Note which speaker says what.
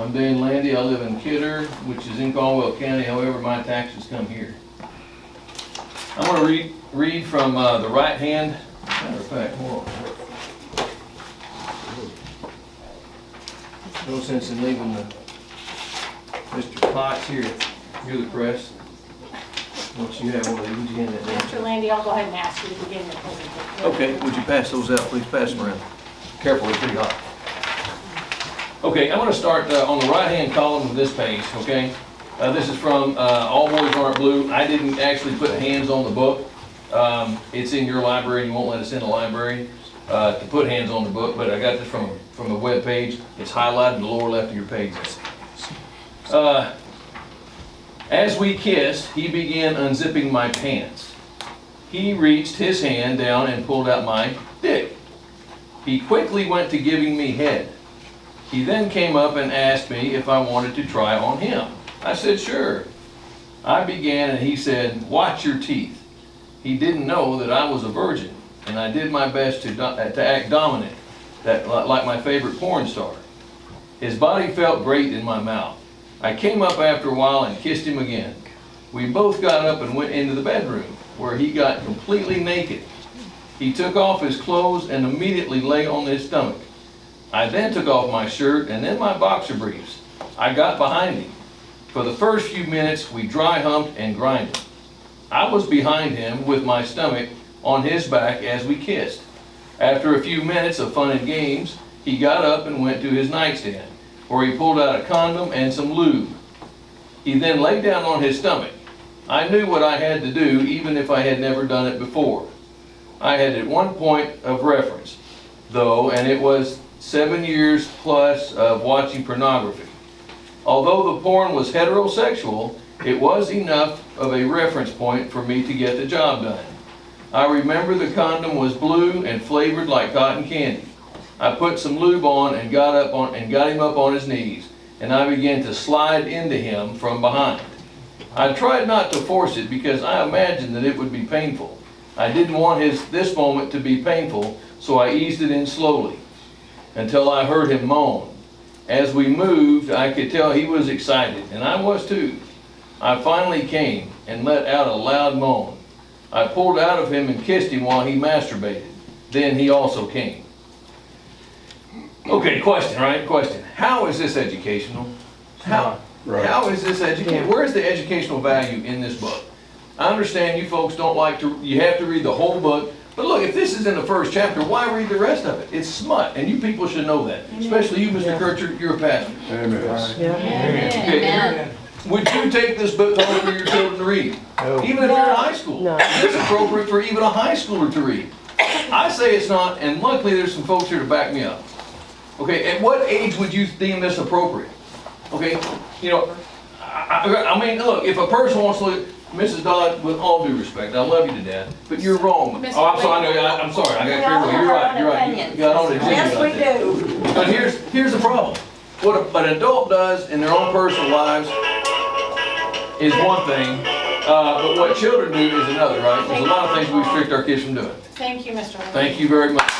Speaker 1: I'm Dan Landi. I live in Kercher, which is in Caldwell County. However, my taxes come here. I'm going to read from the right hand. Matter of fact, hold on. No sense in leaving Mr. Potts here. You're the press. Once you have one of these, would you hand that down?
Speaker 2: Mr. Landi, I'll go ahead and ask you to begin your presentation.
Speaker 1: Okay, would you pass those out, please? Pass them around. Careful, they're pretty hot. Okay, I'm going to start on the right-hand column of this page, okay? This is from All Boys Arent Blue. I didn't actually put hands on the book. It's in your library. You won't let us in the library to put hands on the book, but I got this from the web page. It's highlighted in the lower left of your page. As we kissed, he began unzipping my pants. He reached his hand down and pulled out my dick. He quickly went to giving me head. He then came up and asked me if I wanted to try on him. I said, sure. I began and he said, watch your teeth. He didn't know that I was a virgin, and I did my best to act dominant, like my favorite porn star. His body felt great in my mouth. I came up after a while and kissed him again. We both got up and went into the bedroom, where he got completely naked. He took off his clothes and immediately lay on his stomach. I then took off my shirt and then my boxer briefs. I got behind him. For the first few minutes, we dry humped and grinded. I was behind him with my stomach on his back as we kissed. After a few minutes of fun and games, he got up and went to his nightstand, where he pulled out a condom and some lube. He then lay down on his stomach. I knew what I had to do, even if I had never done it before. I had at one point of reference, though, and it was 7 years plus of watching pornography. Although the porn was heterosexual, it was enough of a reference point for me to get the job done. I remember the condom was blue and flavored like cotton candy. I put some lube on and got him up on his knees, and I began to slide into him from behind. I tried not to force it because I imagined that it would be painful. I didn't want this moment to be painful, so I eased it in slowly until I heard him moan. As we moved, I could tell he was excited, and I was too. I finally came and let out a loud moan. I pulled out of him and kissed him while he masturbated. Then he also came. Okay, question, right? Question. How is this educational? How is this educational? Where is the educational value in this book? I understand you folks don't like to, you have to read the whole book. But look, if this is in the first chapter, why read the rest of it? It's smut, and you people should know that. Especially you, Mr. Kercher, you're a pastor.
Speaker 3: Amen.
Speaker 1: Okay. Would you take this book home for your children to read?
Speaker 3: No.
Speaker 1: Even if you're in high school.
Speaker 4: No.
Speaker 1: It's appropriate for even a high schooler to read. I say it's not, and luckily there's some folks here to back me up. Okay, at what age would you deem this appropriate? Okay, you know, I mean, look, if a person wants to look, Mrs. Dodd, with all due respect, I love you to death, but you're wrong.
Speaker 2: Mr.
Speaker 1: Oh, I'm sorry, I'm sorry, I got carried away. You're right. You got on it.
Speaker 4: Yes, we do.
Speaker 1: But here's the problem. What an adult does in their own personal lives is one thing, but what children do is another, right? There's a lot of things we restrict our kids from doing.
Speaker 2: Thank you, Mr. Landi.
Speaker 1: Thank you very much.